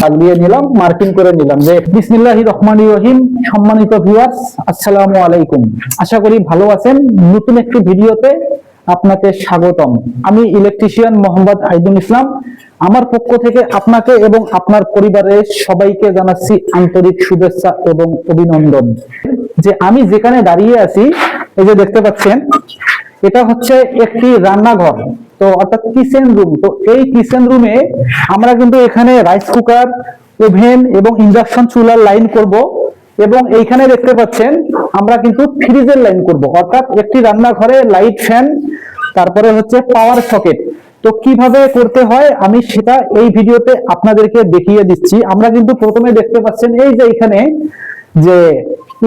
দাগ দিয়ে নিলাম, মার্কিং করে নিলাম যে বিসমিল্লাহির রহমানির রহিম। সম্মানিত ভিউয়ার্স, আসসালামু আলাইকুম। আশা করি ভালো আছেন। নতুন একটি ভিডিওতে আপনাকে স্বাগতম। আমি ইলেকট্রিশিয়ান মোহাম্মদ আইদুল ইসলাম। আমার পক্ষ থেকে আপনাকে এবং আপনার পরিবারের সবাইকে জানাচ্ছি আন্তরিক শুভেচ্ছা এবং অভিনন্দন। যে আমি যেখানে দাঁড়িয়ে আছি, এই যে দেখতে পাচ্ছেন, এটা হচ্ছে একটি রান্নাঘর, তো অর্থাৎ কিচেন রুম। তো এই কিচেন রুমে আমরা কিন্তু এখানে রাইস কুকার, ওভেন এবং ইন্ডাকশন চুলার লাইন করব, এবং এইখানে দেখতে পাচ্ছেন আমরা কিন্তু ফ্রিজের লাইন করব, অর্থাৎ একটি রান্নাঘরে লাইট, ফ্যান, তারপরে হচ্ছে পাওয়ার সকেট। তো কিভাবে করতে হয় আমি সেটা এই ভিডিওতে আপনাদেরকে দেখিয়ে দিচ্ছি। আমরা কিন্তু প্রথমে দেখতে পাচ্ছেন এই যে এখানে যে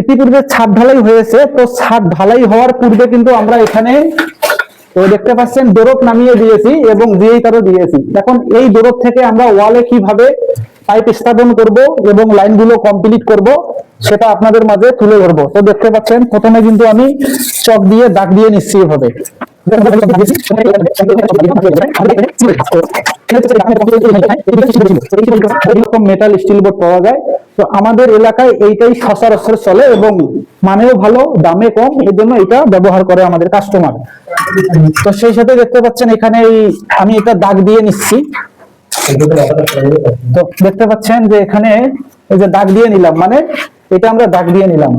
ইতিপূর্বে ছাদ ঢালাই হয়েছে, তো ছাদ ঢালাই হওয়ার পূর্বে কিন্তু আমরা এখানে তো দেখতে পাচ্ছেন দোরক নামিয়ে দিয়েছি এবং দিয়েই তারও দিয়েছি। এখন এই দোরক থেকে আমরা ওয়ালে কিভাবে পাইপ স্থাপন করব এবং লাইনগুলো কমপ্লিট করব সেটা আপনাদের মাঝে তুলে ধরবো। তো দেখতে পাচ্ছেন প্রথমে কিন্তু আমি চক দিয়ে দাগ দিয়ে নিচ্ছি এভাবে। মেটাল স্টিল বোর্ড পাওয়া যায়, তো আমাদের এলাকায় এইটাই সচরাচর চলে এবং মানেও ভালো, দামে কম, এর জন্য এটা ব্যবহার করে আমাদের কাস্টমার। তো সেই সাথে দেখতে পাচ্ছেন এখানে আমি এটা দাগ দিয়ে নিচ্ছি। তো দেখতে পাচ্ছেন যে এখানে এই যে দাগ দিয়ে নিলাম, মানে এটা আমরা দাগ দিয়ে নিলাম।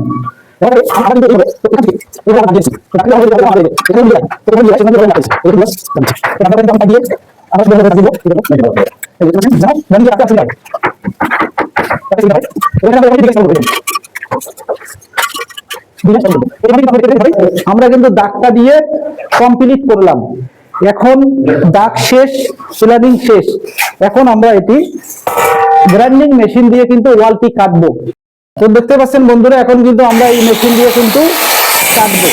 আমরা কিন্তু দাগটা দিয়ে কমপ্লিট করলাম। এখন দাগ শেষ, সিলারিং শেষ। এখন আমরা এটি গ্রাইন্ডিং মেশিন দিয়ে কিন্তু ওয়ালটি কাটবো। তো দেখতে পাচ্ছেন বন্ধুরা, এখন কিন্তু আমরা এই মেশিন দিয়ে কিন্তু কাটবো।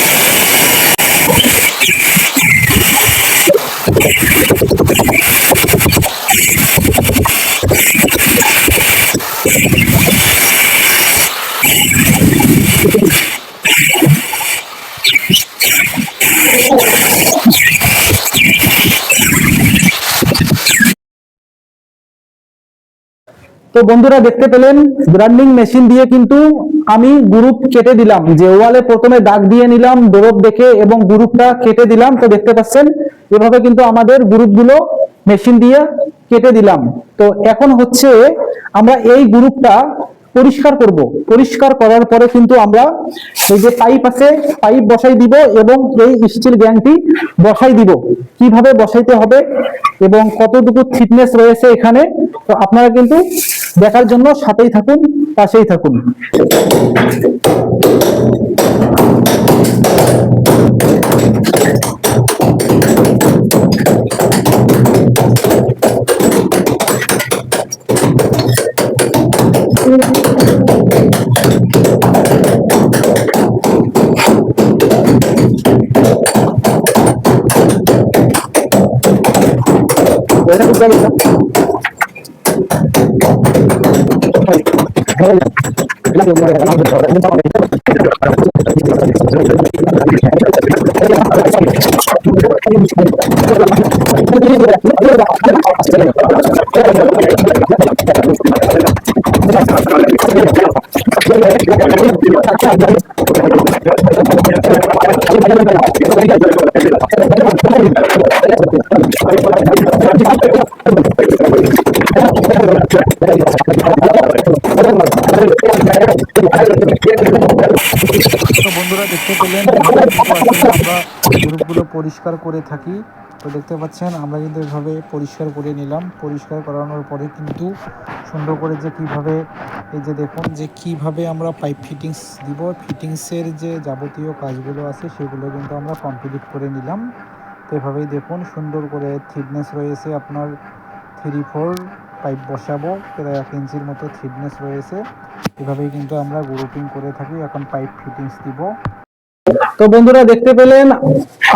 তো বন্ধুরা দেখতে পেলেন গ্রাইন্ডিং মেশিন দিয়ে কিন্তু আমি গ্রুপ কেটে দিলাম, যে ওয়ালে প্রথমে দাগ দিয়ে নিলাম ডোরপ দেখে এবং গ্রুপটা কেটে দিলাম। তো দেখতে পাচ্ছেন এভাবে কিন্তু আমাদের গ্রুপগুলো মেশিন দিয়ে কেটে দিলাম। তো এখন হচ্ছে আমরা এই গ্রুপটা পরিষ্কার করব। পরিষ্কার করার পরে কিন্তু আমরা এই যে পাইপ আছে, পাইপ বসাই দিব এবং এই স্টিল গ্যাংটি বসাই দিব। কিভাবে বসাইতে হবে এবং কতটুকু থিকনেস রয়েছে এখানে, তো আপনারা কিন্তু দেখার জন্য সাথেই থাকুন, পাশেই থাকুন। বন্ধুরা দেখতে পেলেন আমরা গ্রুপগুলো পরিষ্কার করে থাকি। তো দেখতে পাচ্ছেন আমরা কিন্তু এভাবে পরিষ্কার করে নিলাম। পরিষ্কার করানোর পরে কিন্তু সুন্দর করে যে কিভাবে, এই যে দেখুন যে কিভাবে আমরা পাইপ ফিটিংস দিব, ফিটিংসের যে যাবতীয় কাজগুলো আছে সেগুলো কিন্তু আমরা কমপ্লিট করে নিলাম। তো এভাবেই দেখুন সুন্দর করে থিকনেস রয়েছে, আপনার 3-4 পাইপ বসাবো, প্রায় 1 ইঞ্চির মতো থিকনেস রয়েছে। এভাবেই কিন্তু আমরা গ্রুপিং করে থাকি। এখন পাইপ ফিটিংস দিব। তো বন্ধুরা দেখতে পেলেন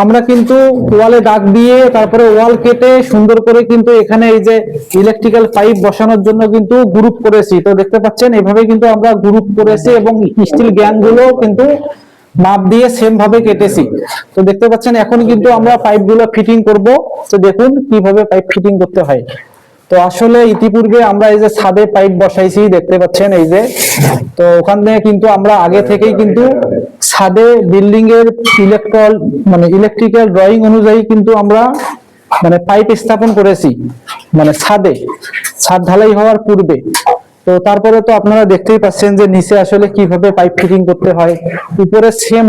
আমরা কিন্তু ওয়ালে দাগ দিয়ে তারপরে ওয়াল কেটে সুন্দর করে কিন্তু এখানে এই যে ইলেকট্রিক্যাল পাইপ বসানোর জন্য কিন্তু গ্রুপ করেছি। তো দেখতে পাচ্ছেন এভাবে কিন্তু আমরা গ্রুপ করেছি এবং স্টিল গ্যাং গুলো কিন্তু মাপ দিয়ে সেম ভাবে কেটেছি। তো দেখতে পাচ্ছেন এখন কিন্তু আমরা পাইপ গুলো ফিটিং করব। তো দেখুন কিভাবে পাইপ ফিটিং করতে হয়। তো তো আসলে ইতিপূর্বে আমরা এই যে ছাদে পাইপ বসাইছি দেখতে পাচ্ছেন এই যে, তো ওখানে কিন্তু আমরা আগে থেকেই কিন্তু ছাদে বিল্ডিং এর ইলেকট্রিক্যাল ড্রয়িং অনুযায়ী কিন্তু আমরা পাইপ স্থাপন করেছি ছাদে, ছাদ ঢালাই হওয়ার পূর্বে। তো তারপরে তো আপনারা দেখতেই পাচ্ছেন যে নিচে আসলে কিভাবে পাইপ ফিটিং করতে হয়,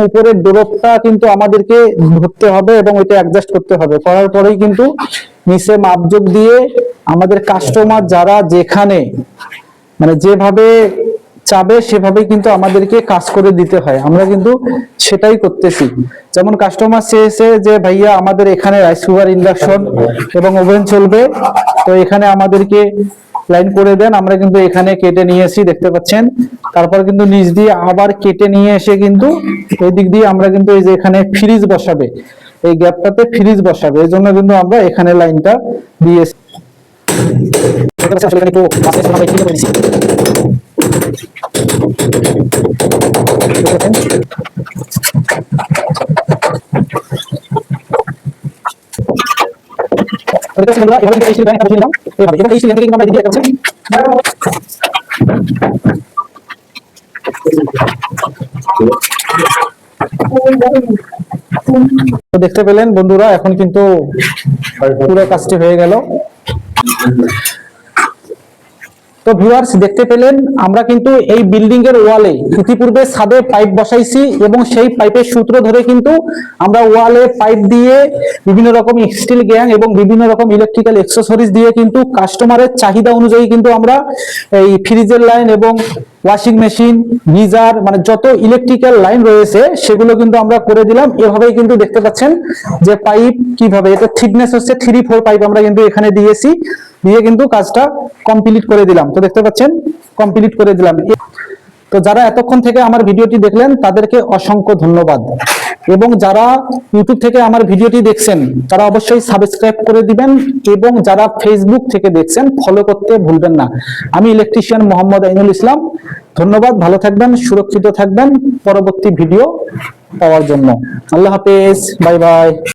উপরের ডোরপটা কিন্তু আমাদেরকে ধরতে হবে এবং ওইটা অ্যাডজাস্ট করতে হবে, করার পরেই কিন্তু নিচে মাপজোক দিয়ে আমাদের কাস্টমার যারা যেখানে যেভাবে চাবে সেভাবে কিন্তু আমাদেরকে কাজ করে দিতে হয়। আমরা কিন্তু সেটাই করতেছি। যেমন কাস্টমার চেয়েছে যে ভাইয়া আমাদের এখানে রাইস কুকার, ইন্ডাকশন এবং ওভেন চলবে, তো এখানে আমাদেরকে লাইন করে দেন। আমরা কিন্তু এখানে কেটে নিয়েছি দেখতে পাচ্ছেন, তারপর কিন্তু নিচ দিয়ে আবার কেটে নিয়ে এসে কিন্তু এই দিক দিয়ে আমরা কিন্তু এই যে এখানে ফ্রিজ বসাবে, এই গ্যাপটাতে ফ্রিজ বসাবে, এই জন্য কিন্তু আমরা এখানে লাইনটা দিয়েছি। দেখতে পেলেন বন্ধুরা, এখন কিন্তু পুরো কাজটি হয়ে গেল। তো ভিউয়ার্স দেখতে পেলেন, আমরা কিন্তু এই বিল্ডিং এর ওয়ালে ইতিপূর্বে ছাদে পাইপ বসাইছি এবং সেই পাইপের সূত্র ধরে কিন্তু আমরা ওয়ালে পাইপ দিয়ে বিভিন্ন রকম স্টিল গ্যাং এবং বিভিন্ন রকম ইলেকট্রিক্যাল অ্যাক্সেসরিজ দিয়ে কিন্তু কাস্টমারের চাহিদা অনুযায়ী কিন্তু আমরা এই ফ্রিজের লাইন এবং ওয়াশিং মেশিন, গিজার যত ইলেকট্রিক্যাল লাইন রয়েছে সেগুলো কিন্তু আমরা করে দিলাম। এভাবেই কিন্তু দেখতে পাচ্ছেন যে পাইপ কিভাবে, এটা থিকনেস হচ্ছে 3-4 পাইপ আমরা কিন্তু এখানে দিয়েছি, দিয়ে কিন্তু কাজটা কমপ্লিট করে দিলাম। তো দেখতে পাচ্ছেন কমপ্লিট করে দিলাম। তো যারা এতক্ষণ থেকে আমার ভিডিওটি দেখলেন তাদেরকে অসংখ্য ধন্যবাদ, এবং যারা ইউটিউব থেকে আমার ভিডিওটি দেখছেন তারা অবশ্যই সাবস্ক্রাইব করে দিবেন, এবং যারা ফেসবুক থেকে দেখছেন ফলো করতে ভুলবেন না। আমি ইলেকট্রিশিয়ান মোহাম্মদ আইনুল ইসলাম। ধন্যবাদ, ভালো থাকবেন, সুরক্ষিত থাকবেন পরবর্তী ভিডিও পাওয়ার জন্য। আল্লাহ হাফেজ, বাই বাই।